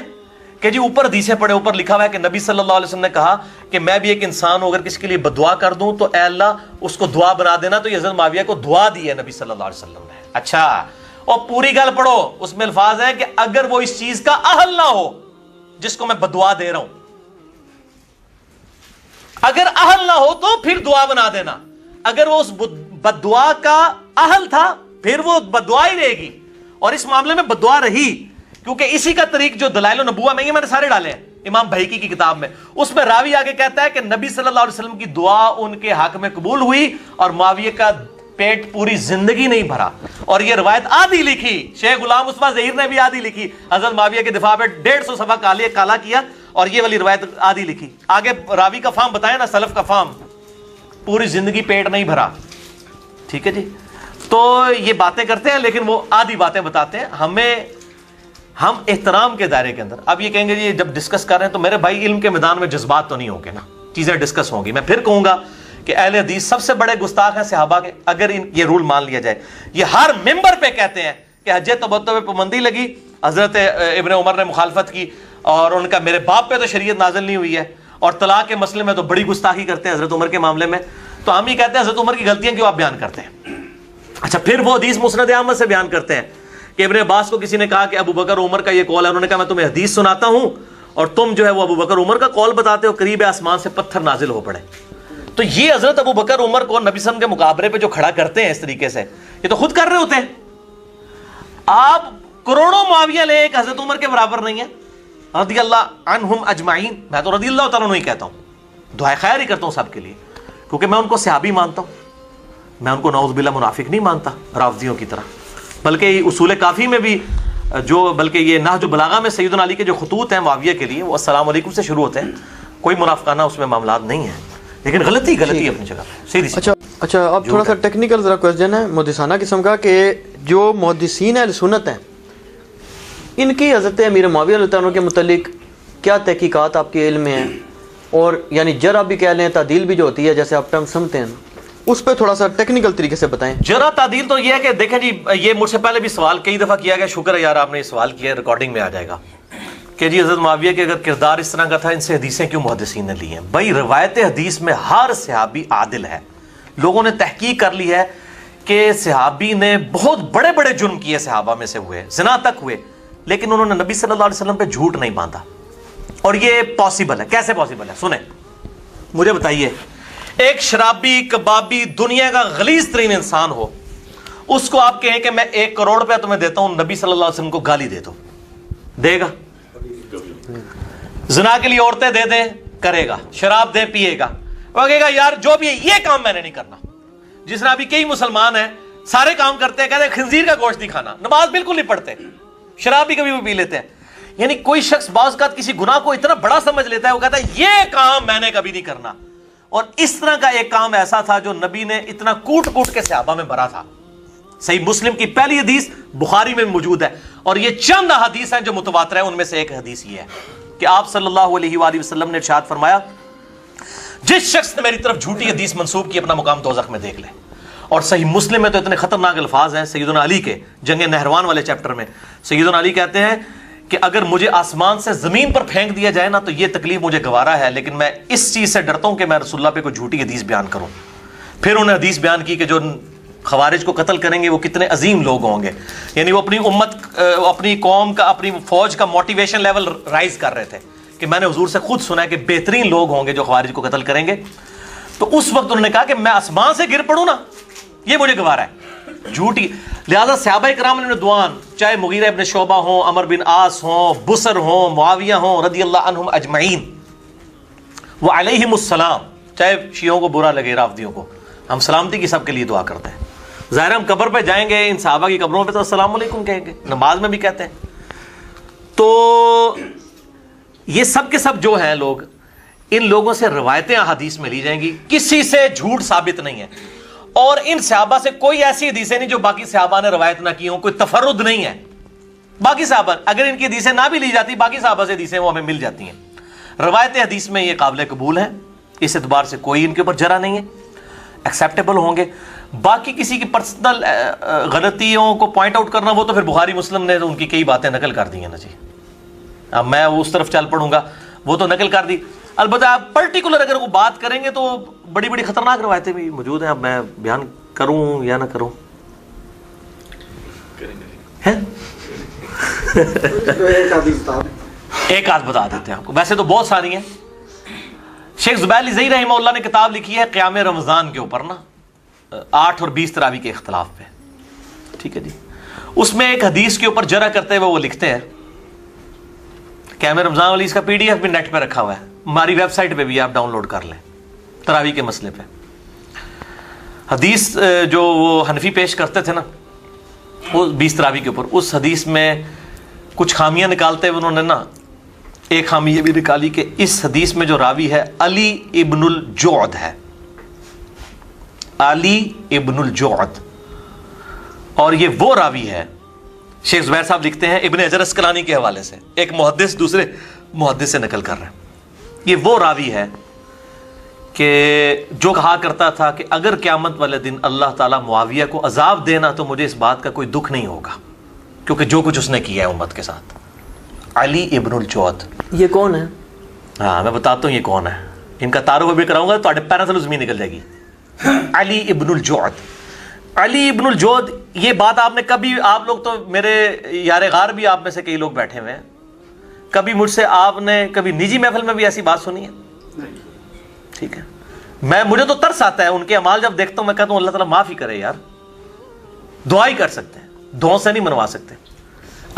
B: کہ جی اوپر حدیثیں پڑھے، اوپر لکھا ہوا ہے کہ نبی صلی اللہ علیہ وسلم نے کہا کہ میں بھی ایک انسان ہوں، اگر کسی کے لیے بدعا کر دوں تو اے اللہ اس کو دعا بنا دینا. تو یہ حضرت معاویہ کو دعا دی ہے نبی صلی اللہ علیہ وسلم نے. اچھا، اور پوری گل پڑھو، اس میں الفاظ ہیں کہ اگر وہ اس چیز کا اہل نہ ہو جس کو میں بدعا دے رہا ہوں، اگر اہل نہ ہو تو پھر دعا بنا دینا. اگر وہ اس بدعا کا اہل تھا پھر وہ بدعا ہی رہے گی. اور اس معاملے میں بدعا رہی، کیونکہ اسی کا طریق جو دلائل النبوہ میں، یہ میں نے سارے ڈالے ہیں امام بہیقی کی کتاب میں، اس میں راوی آگے کہتا ہے کہ نبی صلی اللہ علیہ وسلم کی دعا ان کے حق میں قبول ہوئی اور معاویہ کا پیٹ پوری زندگی نہیں بھرا. اور یہ روایت آدھی لکھی، شیخ غلام مصطفیٰ ظہیر نے بھی آدھی لکھی، حضرت معاویہ کے دفاع پہ 150 صفحہ کالا کیا، اور یہ والی روایت آدھی لکھی. آگے راوی کا فام بتایا نا، سلف کا فام، پوری زندگی پیٹ نہیں بھرا. ٹھیک ہے جی. تو یہ باتیں کرتے ہیں لیکن وہ آدھی باتیں بتاتے ہیں. ہم احترام کے دائرے کے اندر. اب یہ کہیں گے جی جب ڈسکس کر رہے ہیں تو میرے بھائی علم کے میدان میں جذبات تو نہیں ہوں گے نا، چیزیں ڈسکس ہوں گی. میں پھر کہوں گا کہ اہل حدیث سب سے بڑے گستاخ ہیں صحابہ کے، اگر یہ رول مان لیا جائے. یہ ہر ممبر پہ کہتے ہیں کہ حج تمتع پہ پابندی لگی، حضرت ابن عمر نے مخالفت کی، اور ان کا میرے باپ پہ تو شریعت نازل نہیں ہوئی ہے، اور طلاق کے مسئلے میں تو بڑی گستاخی کرتے ہیں حضرت عمر کے معاملے میں. تو ہم ہی کہتے ہیں حضرت عمر کی غلطیاں کیوں آپ بیان کرتے ہیں. اچھا، پھر وہ حدیث مسند احمد سے بیان کرتے ہیں کہ ابن عباس کو کسی نے کہا کہ ابو بکر عمر کا یہ قول ہے، انہوں نے کہا میں تمہیں حدیث سناتا ہوں اور تم جو ہے وہ ابو بکر عمر کا قول بتاتے ہو، قریب آسمان سے پتھر نازل ہو پڑے. تو یہ حضرت ابو بکر عمر کو نبی صلی اللہ علیہ وسلم کے مقابلے پہ جو کھڑا کرتے ہیں اس طریقے سے، یہ تو خود کر رہے ہوتے ہیں. آپ کروڑوں معاویہ لے ایک حضرت عمر کے برابر نہیں ہے رضی اللہ عنہم اجمعین. میں تو رضی اللہ تعالیٰ عنہ ہی کہتا ہوں, دعائے خیر ہی کرتا ہوں سب کے لیے, کیونکہ میں ان کو صحابی مانتا ہوں, میں ان کو نعوذ باللہ منافق نہیں مانتا رافضیوں کی طرح. بلکہ اصول کافی میں بھی بلکہ یہ نہج البلاغہ میں سیدنا علی کے جو خطوط ہیں معاویہ کے لیے وہ السلام علیکم سے شروع ہوتے ہیں, کوئی منافقانہ اس میں معاملات نہیں ہیں, لیکن غلطی اپنی جگہ پہ.
A: اچھا اب تھوڑا سا ٹیکنیکل ذرا کوسچن ہے محدثانہ قسم کا, کہ جو محدثین اہل سنت ہیں ان کی حضرت امیر معاویہ رضی اللہ عنہ کے متعلق کیا تحقیقات آپ کے علم میں ہیں, اور یعنی جرح بھی کہہ لیں تعدیل بھی جو ہوتی ہے جیسے آپ ٹرم سمجھتے ہیں, اس پہ تھوڑا سا ٹیکنیکل طریقے سے بتائیں.
B: جرح تعدیل تو یہ ہے کہ دیکھیں جی, یہ مجھ سے پہلے بھی سوال کئی دفعہ کیا گیا, شکر ہے یار آپ نے یہ سوال کیا, ریکارڈنگ میں آ جائے گا کہ جی حضرت معاویہ کے اگر کردار اس طرح کا تھا, ان سے حدیثیں کیوں محدثین نے لی ہیں. بھائی روایت حدیث میں ہر صحابی عادل ہے. لوگوں نے تحقیق کر لی ہے کہ صحابی نے بہت بڑے بڑے جرم کیے, صحابہ میں سے ہوئے, زنا تک ہوئے, لیکن انہوں نے نبی صلی اللہ علیہ وسلم پہ جھوٹ نہیں باندھا. اور یہ پاسبل ہے. کیسے پاسبل ہے سنیں, مجھے بتائیے, ایک شرابی کبابی دنیا کا غلیظ ترین انسان ہو, اس کو آپ کہیں کہ میں 1 کروڑ روپیہ تمہیں دیتا ہوں, نبی صلی اللہ علیہ وسلم کو گالی دے دو, دے گا؟ زنا کے لیے عورتیں دے دیں, کرے گا. شراب دے, پیے گا. وہ کہے گا یار جو بھی ہے یہ کام میں نے نہیں کرنا. جس طرح ابھی کئی مسلمان ہیں سارے کام کرتے ہیں, کہتے ہیں خنزیر کا گوشت نہیں کھانا, نماز بالکل نہیں پڑھتے, شراب بھی کبھی بھی پی لیتے ہیں. یعنی کوئی شخص بعض اوقات کسی گناہ کو اتنا بڑا سمجھ لیتا ہے, وہ کہتا ہے یہ کام میں نے کبھی نہیں کرنا. اور اس طرح کا ایک کام ایسا تھا جو نبی نے اتنا کوٹ کوٹ کے صحابہ میں بھرا تھا. صحیح مسلم کی پہلی حدیث بخاری میں موجود ہے, اور یہ چند حدیث ہیں جو متواتر ہیں. ان میں سے ایک حدیث یہ ہے کہ آپ صلی اللہ علیہ وآلہ وسلم نے ارشاد فرمایا, جس شخص نے میری طرف جھوٹی حدیث منسوب کی اپنا مقام دوزخ میں دیکھ لے. اور صحیح مسلم میں تو اتنے خطرناک الفاظ ہیں. سیدنا علی کے جنگ نہروان والے چیپٹر میں سیدنا علی کہتے ہیں کہ اگر مجھے آسمان سے زمین پر پھینک دیا جائے نا تو یہ تکلیف مجھے گوارا ہے, لیکن میں اس چیز سے ڈرتا ہوں کہ میں رسول اللہ پہ کوئی جھوٹی حدیث بیان کروں. پھر انہوں نے حدیث بیان کی کہ جو خوارج کو قتل کریں گے وہ کتنے عظیم لوگ ہوں گے. یعنی وہ اپنی امت, اپنی قوم کا, اپنی فوج کا موٹیویشن لیول رائز کر رہے تھے کہ میں نے حضور سے خود سنا ہے کہ بہترین لوگ ہوں گے جو خوارج کو قتل کریں گے. تو اس وقت انہوں نے کہا کہ میں آسمان سے گر پڑوں نا یہ مجھے گوارا ہے جھوٹی. لہذا صحابہ کرام نے رضوان, چاہے مغیرہ ابن شعبہ ہوں, عمر بن عاص ہوں, بصر ہوں, معاویہ ہوں رضی اللہ عنہم اجمعین, وعلیہم السلام, چاہے شیعوں کو برا لگے رافضیوں کو, ہم سلامتی کی سب کے لیے دعا کرتے ہیں. ظاہر ہم قبر پہ جائیں گے, ان صحابہ کی قبروں پہ تو السلام علیکم کہیں گے, نماز میں بھی کہتے ہیں. تو یہ سب کے سب جو ہیں لوگ, ان لوگوں سے روایتیں احادیث میں لی جائیں گی, کسی سے جھوٹ ثابت نہیں ہے. اور ان صحابہ سے کوئی ایسی حدیثیں نہیں جو باقی صحابہ نے روایت نہ کی ہوں, کوئی تفرد نہیں ہے. باقی صحابہ اگر ان کی حدیثیں نہ بھی لی جاتی, باقی صحابہ سے حدیثیں وہ ہمیں مل جاتی ہیں. روایت حدیث میں یہ قابل قبول ہیں, اس اعتبار سے کوئی ان کے اوپر جرح نہیں ہے, ایکسیپٹیبل ہوں گے. باقی کسی کی پرسنل غلطیوں کو پوائنٹ آؤٹ کرنا, وہ تو پھر بخاری مسلم نے ان کی کئی باتیں نقل کر دی ہیں نا جی. اب میں اس طرف چل پڑوں گا, وہ تو نقل کر دی. البتہ آپ پرٹیکولر اگر وہ بات کریں گے تو بڑی بڑی خطرناک روایتیں بھی موجود ہیں. اب میں بیان کروں یا نہ کروں, ایک آدھ بتا دیتے ہیں آپ کو, ویسے تو بہت ساری ہیں. شیخ زبیر علی زئی رحمہ اللہ نے کتاب لکھی ہے قیام رمضان کے اوپر نا, 8 اور 20 تراویح کے اختلاف پہ, ٹھیک ہے جی. اس میں ایک حدیث کے اوپر جرح کرتے ہوئے وہ لکھتے ہیں, قیام رمضان والی اس کا PDF بھی نیٹ پہ رکھا ہوا ہے, ہماری ویب سائٹ پہ بھی آپ ڈاؤن لوڈ کر لیں, تراویح کے مسئلے پہ. حدیث جو وہ حنفی پیش کرتے تھے نا وہ 20 تراویح کے اوپر, اس حدیث میں کچھ خامیاں نکالتے ہوئے انہوں نے نا ایک خامی یہ بھی نکالی کہ اس حدیث میں جو راوی ہے علی ابن الجعد ہے, علی ابن الجعد, اور یہ وہ راوی ہے. شیخ زبیر صاحب لکھتے ہیں ابن حجر اسقلانی کے حوالے سے, ایک محدث دوسرے محدث سے نقل کر رہے ہیں, یہ وہ راوی ہے کہ جو کہا کرتا تھا کہ اگر قیامت والے دن اللہ تعالیٰ معاویہ کو عذاب دینا تو مجھے اس بات کا کوئی دکھ نہیں ہوگا, کیونکہ جو کچھ اس نے کیا ہے امت کے ساتھ. علی ابن الجعد
A: یہ کون ہے؟
B: ہاں میں بتاتا ہوں یہ کون ہے, ان کا تعارف بھی کراؤں گا تو پیروں سے زمین نکل جائے گی. علی ابن الجعد, علی ابن الجعد, یہ بات آپ نے کبھی, آپ لوگ تو میرے یار غار بھی آپ میں سے کئی لوگ بیٹھے ہوئے ہیں, کبھی مجھ سے آپ نے کبھی نجی محفل میں بھی ایسی بات سنی ہے؟ ٹھیک ہے, مجھے تو ترس آتا ہے ان کے اعمال جب دیکھتا ہوں, میں کہتا ہوں اللہ تعالیٰ معاف ہی کرے یار, دعا ہی کر سکتے ہیں. دو سے نہیں منوا سکتے.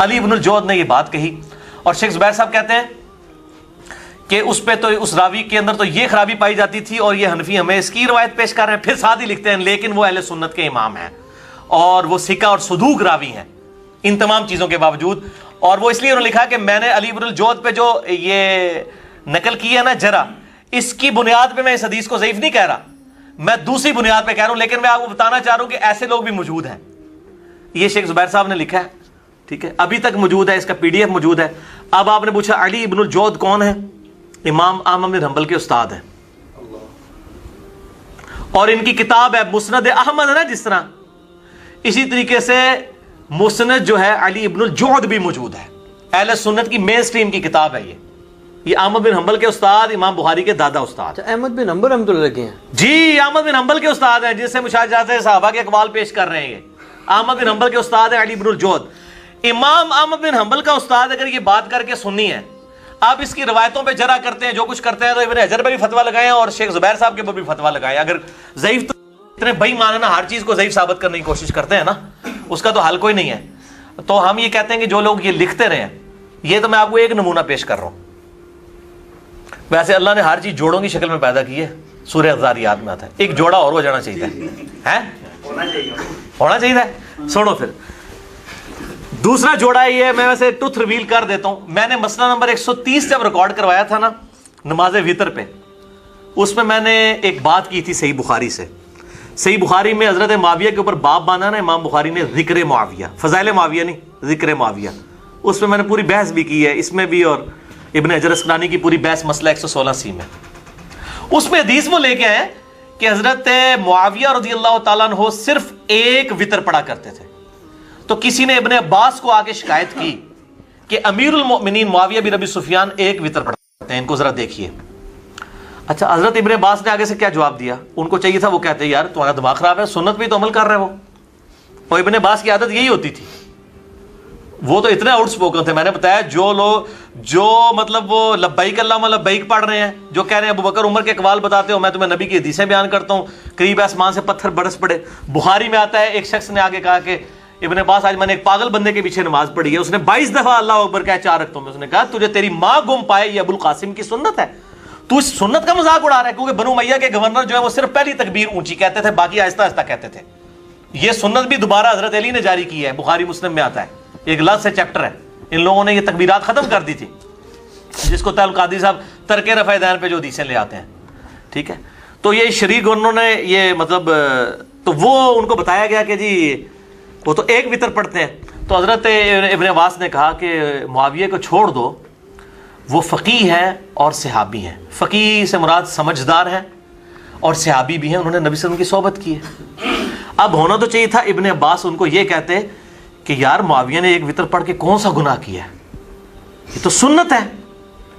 B: علی ابن الجود نے یہ بات کہی, اور شیخ زبیر صاحب کہتے ہیں کہ اس پہ تو اس راوی کے اندر تو یہ خرابی پائی جاتی تھی, اور یہ حنفی ہمیں اس کی روایت پیش کر رہے ہیں. پھر ساتھ ہی لکھتے ہیں لیکن وہ اہل سنت کے امام ہیں اور وہ ثقہ اور صدوق راوی ہیں ان تمام چیزوں کے باوجود. اور وہ اس لیے انہوں نے لکھا کہ میں نے علی ابن الجود پہ جو یہ نقل کی ہے نا جرا, اس کی بنیاد پہ میں اس حدیث کو ضعیف نہیں کہہ رہا, میں دوسری بنیاد پہ کہہ رہا ہوں. لیکن میں آپ کو بتانا چاہ رہا ہوں کہ ایسے لوگ بھی موجود ہیں. یہ شیخ زبیر صاحب نے لکھا ہے, ٹھیک ہے, ابھی تک موجود ہے, اس کا PDF موجود ہے. اب آپ نے پوچھا علی ابن الجود کون ہے؟ امام احمد بن حنبل کے استاد ہیں, اور ان کی کتاب ہے مسند احمد ہے نا, جس طرح اسی طریقے سے مسند جو ہے علی ابن الجود بھی موجود ہے. اہل سنت کی مین سٹریم کی کتاب ہے یہ احمد بن حنبل کے استاد, امام بخاری کے دادا استاد.
A: احمد بن حنبل رحمۃ اللہ علیہ ہیں
B: جی, احمد بن حنبل کے استاد ہیں, جس سے مشاہدات صحابہ کے اقوال پیش کر رہے ہیں. احمد بن حنبل کے استاد ہیں علی ابن الجود. امام احمد بن حنبل کا استاد اگر یہ بات کر کے سننی ہے, آپ اس کی روایتوں پہ جرا کرتے ہیں, جو کچھ کرتے ہیں, تو ابن حجر پہ بھی فتویٰ لگائیں اور شیخ زبیر صاحب کے اوپر بھی فتویٰ لگائیں. اگر ضعیف تو اتنے بے ایمان نا, ہر چیز کو ضعیف ثابت کرنے کی کوشش کرتے ہیں نا, اس کا تو حل کوئی نہیں ہے. تو ہم یہ کہتے ہیں کہ جو لوگ یہ لکھتے رہے ہیں, یہ تو میں آپ کو ایک نمونہ پیش کر رہا ہوں. ویسے اللہ نے ہر چیز جوڑوں کی شکل میں پیدا کی ہے, سورہ الذاریات میں آتا ہے. ایک جوڑا اور ہو جانا چاہیے ہے, ہونا چاہیے. سنو پھر دوسرا جوڑا یہ, میں ویسے ٹوتھ ریویل کر دیتا ہوں. میں نے مسئلہ نمبر 130 جب ریکارڈ کروایا تھا نا نماز وتر پہ, اس میں نے ایک بات کی تھی صحیح بخاری سے. صحیح بخاری میں حضرت معاویہ کے اوپر باب باندھا نا امام بخاری نے, ذکر معاویہ, فضائل معاویہ نہیں, ذکر معاویہ. اس میں نے پوری بحث بھی کی ہے, اس میں بھی, اور ابن حجر اسقلانی کی پوری بحث مسئلہ 116 میں. اس میں حدیث وہ لے کے آئے کہ حضرت معاویہ رضی اللہ تعالیٰ عنہ صرف ایک وتر پڑھا کرتے تھے. تو کسی نے ابن عباس کو آگے شکایت کی کہ امیر المؤمنین معاویہ بن ابی سفیان ایک وتر پڑھتے ہیں, ان کو ذرا دیکھیے. اچھا, حضرت ابن عباس نے آگے سے کیا جواب دیا؟ ان کو چاہیے تھا, وہ کہتے یار تمہارا دماغ خراب ہے, سنت بھی تو عمل کر رہے ہو. اور ابن عباس کی عادت یہی ہوتی تھی, وہ تو اتنے آؤٹ اسپوکن تھے. میں نے بتایا جو لوگ جو مطلب وہ لبیک اللہم لبیک پڑھ رہے ہیں, جو کہہ رہے ہیں ابو بکر عمر کے اقوال بتاتے ہو, میں تمہیں نبی کی حدیثیں بیان کرتا ہوں, قریب آسمان سے پتھر برس پڑے. بخاری میں آتا ہے ایک شخص نے آگے کہا کہ ابن عباس آج میں نے ایک پاگل بندے کے پیچھے نماز پڑھی ہے, اس نے 22 دفعہ اللہ اکبر کہا 4 رکعتوں میں. اس نے کہا تجھے تیری ماں گم پائے, یہ ابو القاسم کی سنت ہے, تو اس سنت کا مذاق اڑا رہا ہے. کیونکہ بنو امیہ کے گورنر جو ہے وہ صرف پہلی تکبیر اونچی کہتے تھے, باقی آہستہ آہستہ کہتے تھے. یہ سنت بھی دوبارہ حضرت علی نے جاری کی ہے, بخاری مسلم میں آتا ہے, ایک لفظ سے چیپٹر ہے. ان لوگوں نے یہ تکبیرات ختم کر دی تھی, جس کو تعلق قادری صاحب ترک رفع دین پہ جو حدیثیں لے آتے ہیں, ٹھیک ہے. تو یہ شریک گورنروں نے یہ مطلب, تو وہ ان کو بتایا گیا کہ جی وہ تو ایک وتر پڑھتے ہیں. تو حضرت ابن عباس نے کہا کہ معاویہ کو چھوڑ دو, وہ فقیہ ہیں اور صحابی ہیں. فقیہ سے مراد سمجھدار ہیں, اور صحابی بھی ہیں, انہوں نے نبی صلی اللہ علیہ وسلم کی صحبت کی ہے. اب ہونا تو چاہیے تھا ابن عباس ان کو یہ کہتے کہ یار معاویہ نے ایک وتر پڑھ کے کون سا گناہ کیا ہے, یہ تو سنت ہے,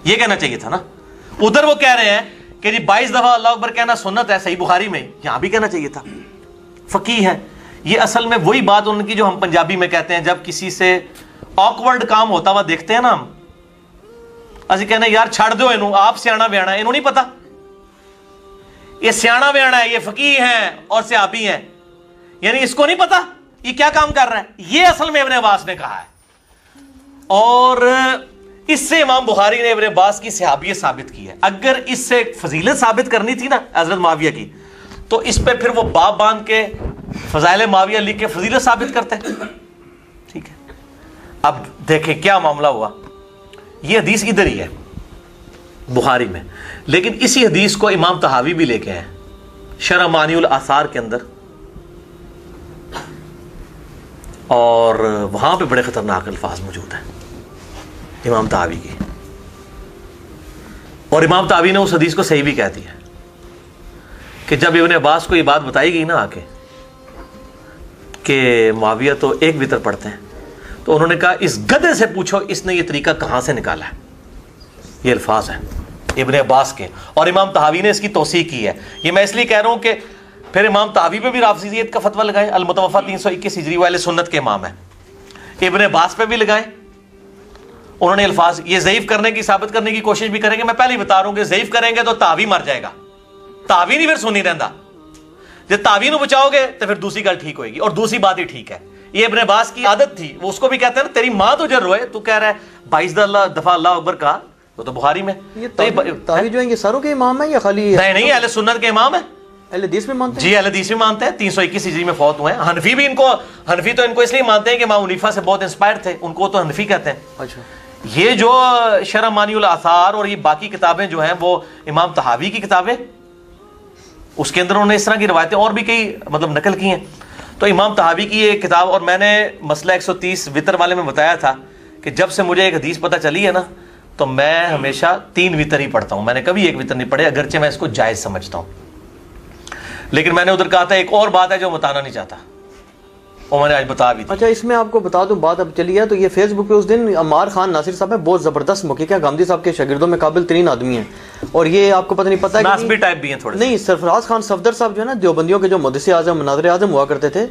B: یہ کہنا چاہیے تھا نا. ادھر وہ کہہ رہے ہیں کہ جی 22 دفعہ اللہ اکبر کہنا سنت ہے, صحیح بخاری میں, یہاں بھی کہنا چاہیے تھا. فقیہ ہے. یہ اصل میں وہی بات ان کی جو ہم پنجابی میں کہتے ہیں, جب کسی سے آکورڈ کام ہوتا ہوا دیکھتے ہیں نا ہم, اسی کہنے یار چھڑ دو انہوں, آپ سیانا بیانا, انہوں نہیں پتا یہ سیانا بیانا ہے, یہ فقیہ ہیں اور صحابی ہیں, یعنی اس کو نہیں پتا یہ کیا کام کر رہا ہے. یہ اصل میں ابن عباس نے کہا ہے, اور اس سے امام بخاری نے ابن عباس کی صحابیت ثابت کی ہے. اگر اس سے فضیلت ثابت کرنی تھی نا حضرت معاویہ کی, تو اس پہ پھر وہ باب باندھ کے فضائل معاویہ لکھ کے فضیلت ثابت کرتے ہیں, ٹھیک ہے. اب دیکھیں کیا معاملہ ہوا. یہ حدیث ادھر ہی ہے بخاری میں, لیکن اسی حدیث کو امام طحاوی بھی لے کے ہیں شرح معانی الاثار کے اندر, اور وہاں پہ بڑے خطرناک الفاظ موجود ہیں امام طحاوی کی, اور امام طحاوی نے اس حدیث کو صحیح بھی کہہ دیا کہ جب ابن عباس کو یہ بات بتائی گئی نا آ کے کہ معاویہ تو ایک وتر پڑھتے ہیں, تو انہوں نے کہا اس گدھے سے پوچھو اس نے یہ طریقہ کہاں سے نکالا ہے. یہ الفاظ ہیں ابن عباس کے, اور امام طحاوی نے اس کی توثیق کی ہے. یہ میں اس لیے کہہ رہا ہوں کہ پھر امام طحاوی پہ بھی رافضیت کا فتویٰ لگائیں, المتوفیٰ 321 ہجری والے سنت کے امام ہیں. ابن عباس پہ بھی لگائیں, انہوں نے الفاظ یہ ضعیف کرنے کی ثابت کرنے کی کوشش بھی کریں گے. میں پہلے ہی بتا رہا ہوں کہ ضعیف کریں گے تو طحاوی مر جائے گا, طحاوی نہیں پھر سنی رہندا. جب طحاوی نو بچاؤ گے تو پھر دوسری گل ٹھیک ہوئے گی, اور دوسری بات ہی ٹھیک ہے. یہ ابن عباس کی عادت تھی. وہ اس کو بھی کہتے ہیں نا تیری ماں تو جب روئے تو کہہ رہا ہے 22 دفعہ اللہ اکبر کہا. وہ تو بخاری میں.
A: یہ طاہوی جو ہیں یہ ساروں کے امام ہیں یا خالی؟
B: نہیں اہل سنت کے امام ہیں.
A: اہل حدیث میں مانتے ہیں؟
B: جی اہل حدیث بھی مانتے ہیں. 321 ہجری میں فوت ہوئے ہیں. حنفی بھی حنفی تو ان کو اس لیے مانتے ہیں کہ امام حنیفہ سے بہت انسپائر تھے, ان کو تو حنفی کہتے ہیں.
A: اچھا.
B: یہ جو شرح مانی الاثار اور یہ باقی کتابیں جو ہیں وہ امام طحاوی کی کتابیں, اس کے اندر انہوں نے اس طرح کی روایتیں اور بھی کئی مطلب نقل کی ہیں. تو امام طحاوی کی یہ کتاب, اور میں نے مسئلہ 130 وطر والے میں بتایا تھا کہ جب سے مجھے ایک حدیث پتہ چلی ہے نا تو میں ہمیشہ 3 وطر ہی پڑھتا ہوں. میں نے کبھی 1 وطر نہیں پڑھے, اگرچہ میں اس کو جائز سمجھتا ہوں. لیکن میں نے ادھر کہا تھا ایک اور بات ہے جو بتانا نہیں چاہتا, وہ میں نے آج بتا بھی.
A: اچھا اس میں آپ کو بتا دوں بات اب چلی ہے تو یہ فیس بک پہ اس دن عمار خان ناصر صاحب ہے, بہت زبردست محقق ہے, گامدی صاحب کے شاگردوں میں قابل ترین آدمی ہیں. اور یہ آپ کو پتہ نہیں پتا
B: ناسبی ٹائپ بھی ہیں تھوڑے.
A: نہیں, سرفراز خان صفدر صاحب جو ہے نا دیوبندیوں کے جو محدث اعظم مناظر اعظم ہوا کرتے تھے,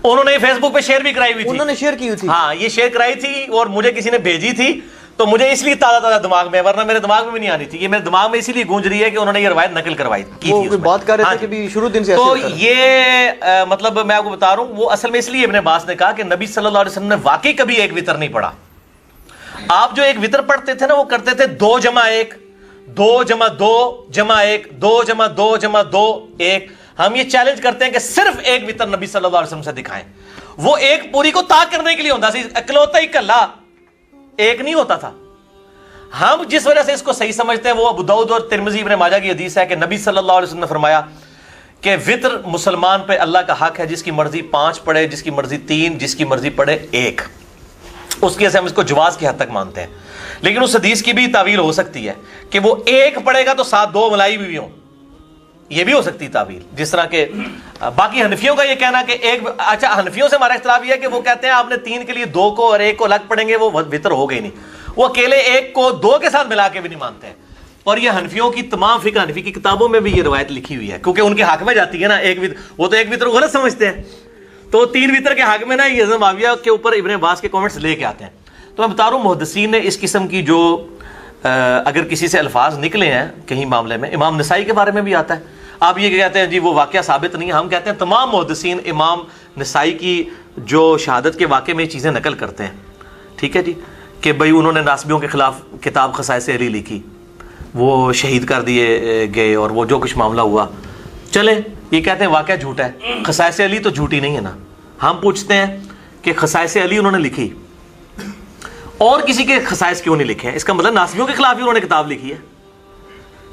B: انہوں نے فیس بک پہ شیئر بھی کرائی ہوئی تھی.
A: انہوں نے شیئر کی ہوئی تھی.
B: ہاں یہ شیئر کرائی تھی اور مجھے کسی نے بھیجی تھی تو مجھے اس لیے تازہ دماغ میں, ورنہ میرے دماغ میں بھی نہیں آنی تھی. یہ میرے دماغ میں اسی لیے گونج رہی ہے کہ انہوں نے یہ روایت نقل کروائی کی تھی.
A: بات کر رہے تھے کہ بھی شروع دن سے
B: تو یہ مطلب میں آپ کو بتا رہا ہوں, وہ اصل میں اس لیے ابن عباس نے کہا کہ نبی صلی اللہ علیہ وسلم نے واقعی کبھی 1 وطر نہیں پڑھا. آپ جو 1 وطر پڑھتے تھے نا وہ کرتے تھے 2 جمع 1 2 جمع 2 جمع 1 2 جمع 2 جمع 2 1. ہم یہ چیلنج کرتے ہیں کہ صرف 1 وطر نبی صلی اللہ علیہ وسلم سے دکھائیں. وہ ایک پوری کو طاق کرنے کے لیے ہوتا سی, اکلوتا ہی کلا ایک نہیں ہوتا تھا. ہم جس وجہ سے اس کو صحیح سمجھتے ہیں وہ ابو داؤد اور ترمذی ابن ماجہ کی حدیث ہے کہ نبی صلی اللہ علیہ وسلم نے فرمایا کہ وطر مسلمان پہ اللہ کا حق ہے, جس کی مرضی 5 پڑھے, جس کی مرضی 3, جس کی مرضی پڑھے 1. اس کی سے ہم اس کو جواز کی حد تک مانتے ہیں. لیکن اس حدیث کی بھی تعویل ہو سکتی ہے کہ وہ 1 پڑھے گا تو ساتھ 2 ملائی بھی ہوں, یہ بھی ہو سکتی تعویل. جس طرح کہ باقی حنفیوں کا یہ کہنا کہ اچھا حنفیوں سے ہمارا اختلاف یہ ہے کہ وہ کہتے ہیں آپ نے 3 کے لیے 2 کو اور 1 کو الگ پڑھیں گے, وہ وطر ہو گئی نہیں. وہ اکیلے 1 کو 2 کے ساتھ ملا کے بھی نہیں مانتے ہیں. اور یہ حنفیوں کی تمام فقہ حنفی کی کتابوں میں بھی یہ روایت لکھی ہوئی ہے, کیونکہ ان کے حق میں جاتی ہے نا 1 وطر. وہ تو 1 وطر غلط سمجھتے ہیں, تو 3 وطر کے حق میں نا یہ معاویہ کے اوپر ابن عباس کے کامنٹس لے کے آتے ہیں. تو میں بتا رہا ہوں محدثین نے اس قسم کی جو اگر کسی سے الفاظ نکلے ہیں کہیں معاملے میں, امام نسائی کے بارے میں بھی آتا ہے. آپ یہ کہتے ہیں جی وہ واقعہ ثابت نہیں ہے, ہم کہتے ہیں تمام محدثین امام نسائی کی جو شہادت کے واقعے میں چیزیں نقل کرتے ہیں. ٹھیک ہے جی, کہ بھئی انہوں نے ناسبیوں کے خلاف کتاب خصائص علی لکھی, وہ شہید کر دیے گئے اور وہ جو کچھ معاملہ ہوا. چلیں یہ کہتے ہیں واقعہ جھوٹا ہے, خصائص علی تو جھوٹی نہیں ہے نا. ہم پوچھتے ہیں کہ خصائص علی انہوں نے لکھی اور کسی کے خصائص کیوں نہیں لکھے ہیں؟ اس کا مطلب ناسبیوں کے خلاف ہی انہوں نے کتاب لکھی ہے.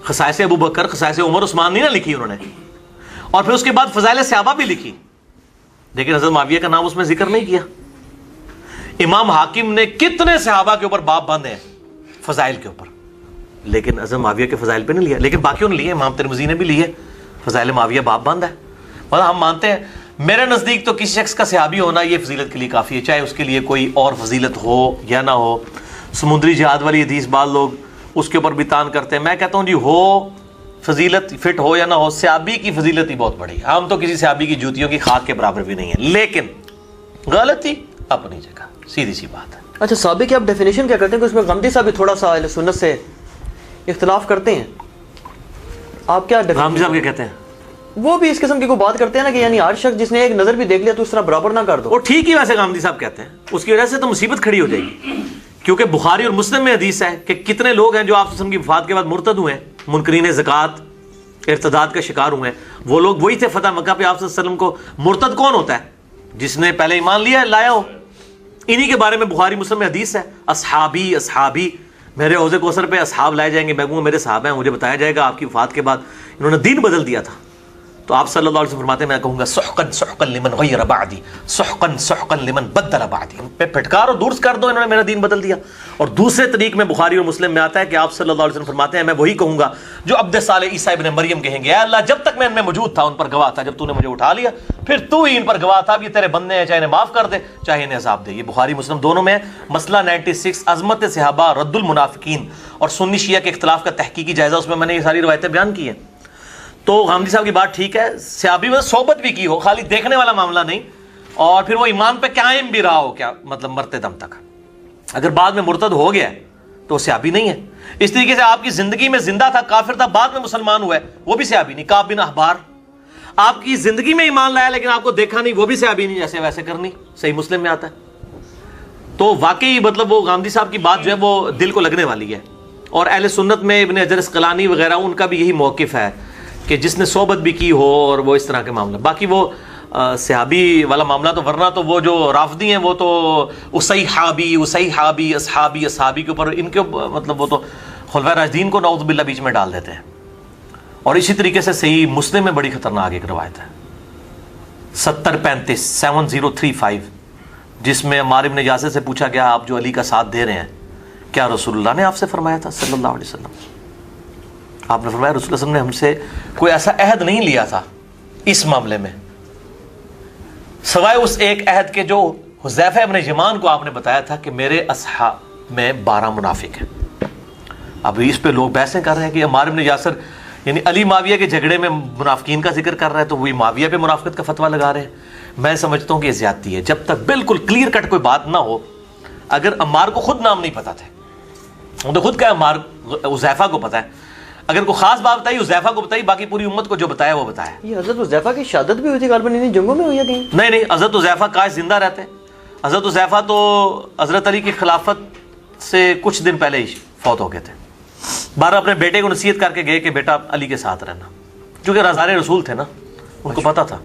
B: خصائص ابو بکر, خصائص عمر عثمان نہیں نہ لکھی انہوں نے. اور پھر اس کے بعد فضائل صحابہ بھی لکھی, لیکن حضرت معاویہ کا نام اس میں ذکر نہیں کیا. امام حاکم نے کتنے صحابہ کے اوپر باب باندھے ہیں فضائل کے اوپر, لیکن حضرت معاویہ کے فضائل پہ نہیں لیا. لیکن باقیوں نے لیے, امام ترمذی نے بھی لیے, فضائل معاویہ باب باندھا ہے. مطلب ہم مانتے ہیں, میرے نزدیک تو کسی شخص کا صحابی ہونا یہ فضیلت کے لیے کافی ہے, چاہے اس کے لیے کوئی اور فضیلت ہو یا نہ ہو. سمندری جہاد والی حدیث بعض لوگ اس کے اوپر بھی تان کرتے ہیں. میں کہتا ہوں جی ہو فضیلت, فٹ ہو یا نہ ہو, صحابی کی فضیلت ہی بہت بڑی. ہم تو کسی صحابی کی جوتیوں کی خاک کے برابر بھی نہیں ہیں, لیکن غلطی اپنی جگہ, سیدھی سی بات ہے.
A: اچھا صحابی کی آپ ڈیفینیشن کیا کرتے ہیں کہ اس میں غامدی صاحب بھی تھوڑا سا اہل سنت سے اختلاف کرتے ہیں, آپ کیا
B: غامدی صاحب کیا کہتے ہیں؟
A: وہ بھی اس قسم کی کوئی بات کرتے ہیں نا کہ یعنی ہر شخص جس نے ایک نظر بھی دیکھ لیا تو اس طرح برابر نہ کر دو.
B: اور ٹھیک ہی ویسے غامدی صاحب کہتے ہیں, اس کی وجہ سے تو مصیبت کھڑی ہو جائے گی, کیونکہ بخاری اور مسلم میں حدیث ہے کہ کتنے لوگ ہیں جو آپ کی وفات کے بعد مرتد ہوئے ہیں, منکرین زکوٰۃ, ارتداد کا شکار ہوئے ہیں. وہ لوگ وہی تھے فتح مکہ پہ. آپ صلی اللہ علیہ وسلم کو مرتد کون ہوتا ہے؟ جس نے پہلے ایمان لایا ہو. انہی کے بارے میں بخاری مسلم میں حدیث ہے, اصحابی اصحابی, میرے حوض کوثر پہ اصحاب لائے جائیں گے, میں کہوں میرے صحابہ ہیں, مجھے بتایا جائے گا آپ کی وفات کے بعد انہوں نے دین بدل دیا تھا. تو آپ صلی اللہ علیہ وسلم فرماتے ہیں میں کہوں گا سحقن سحقن لمن غیر بعدی, سحقن سحقن لمن بدل بعدی. پہ پھٹکار اور دور کر دو, انہوں نے میرا دین بدل دیا. اور دوسرے طریق میں بخاری اور مسلم میں آتا ہے کہ آپ صلی اللہ علیہ وسلم فرماتے ہیں میں وہی کہوں گا جو عبد صالح عیسیٰ ابن مریم کہیں گے, اے اللہ جب تک میں ان میں موجود تھا ان پر گواہ تھا, جب تو نے مجھے اٹھا لیا پھر تو ہی ان پر گواہ تھا. اب یہ تیرے بندے ہیں, چاہے انہیں معاف کر دے چاہے انہیں عذاب دے. یہ بخاری مسلم دونوں میں. مسئلہ 96 عظمت صحابہ, رد المنافقین اور سنی شیعہ کے اختلاف کا تحقیقی جائزہ, اس میں میں نے یہ ساری روایتیں بیان کی ہیں. تو غامدی صاحب کی بات ٹھیک ہے, صحابی میں صحبت بھی کی ہو, خالی دیکھنے والا معاملہ نہیں, اور پھر وہ ایمان پہ قائم بھی رہا ہو, کیا مطلب مرتے دم تک. اگر بعد میں مرتد ہو گیا تو وہ صحابی نہیں ہے. اس طریقے سے آپ کی زندگی میں زندہ تھا, کافر تھا, بعد میں مسلمان ہوا ہے, وہ بھی صحابی نہیں. کعب بن احبار, آپ کی زندگی میں ایمان لایا لیکن آپ کو دیکھا نہیں، وہ بھی صحابی نہیں جیسے ویسے کرنی، صحیح مسلم میں آتا ہے. تو واقعی مطلب وہ غامدی صاحب کی بات جو ہے وہ دل کو لگنے والی ہے. اور اہل سنت میں ابن حجر اسقلانی وغیرہ ان کا بھی یہی موقف ہے کہ جس نے صحبت بھی کی ہو اور وہ اس طرح کے معاملہ. باقی وہ صحابی والا معاملہ تو ورنہ تو وہ جو رافضی ہیں وہ تو اصحابی اصحابی کے اوپر ان کے مطلب وہ تو خلفائے راشدین کو نعوذ باللہ بیچ میں ڈال دیتے ہیں. اور اسی طریقے سے صحیح مسلم میں بڑی خطرناک ایک روایت ہے 7035 جس میں عمار بن یاسر سے پوچھا گیا آپ جو علی کا ساتھ دے رہے ہیں کیا رسول اللہ نے آپ سے فرمایا تھا صلی اللہ علیہ وسلم؟ آپ نے فرمایا رسول اللہ صلی اللہ علیہ وسلم نے ہم سے کوئی ایسا عہد نہیں لیا تھا اس معاملے میں سوائے اس ایک عہد کے جو حذیفہ ابن یمان کو آپ نے بتایا تھا کہ میرے اصحاب میں 12 منافق ہیں. اب اس پہ لوگ بحثیں کر رہے ہیں کہ عمار بن یاسر یعنی علی معاویہ کے جھگڑے میں منافقین کا ذکر کر رہا ہے تو وہی معاویہ پہ منافقت کا فتویٰ لگا رہے ہیں. میں سمجھتا ہوں کہ یہ زیادتی ہے. جب تک بالکل کلیئر کٹ کوئی بات نہ ہو، اگر عمار کو خود نام نہیں پتا تھے، وہ تو خود کہا عمار حذیفہ کو پتا ہے، اگر کوئی خاص بات بتائی حذیفہ کو بتائی، باقی پوری امت کو جو بتایا وہ بتایا.
A: یہ حضرت حذیفہ کی شہادت بھی ہوئی تھی غالباً انہیں جنگوں میں ہوئی ہے کہیں؟
B: نہیں حضرت حذیفہ کاش زندہ رہتے. حضرت حذیفہ تو حضرت علی کی خلافت سے کچھ دن پہلے ہی فوت ہو گئے تھے. بارہ اپنے بیٹے کو نصیحت کر کے گئے کہ بیٹا علی کے ساتھ رہنا، کیونکہ رازدار رسول تھے نا، ان کو پتا تھا.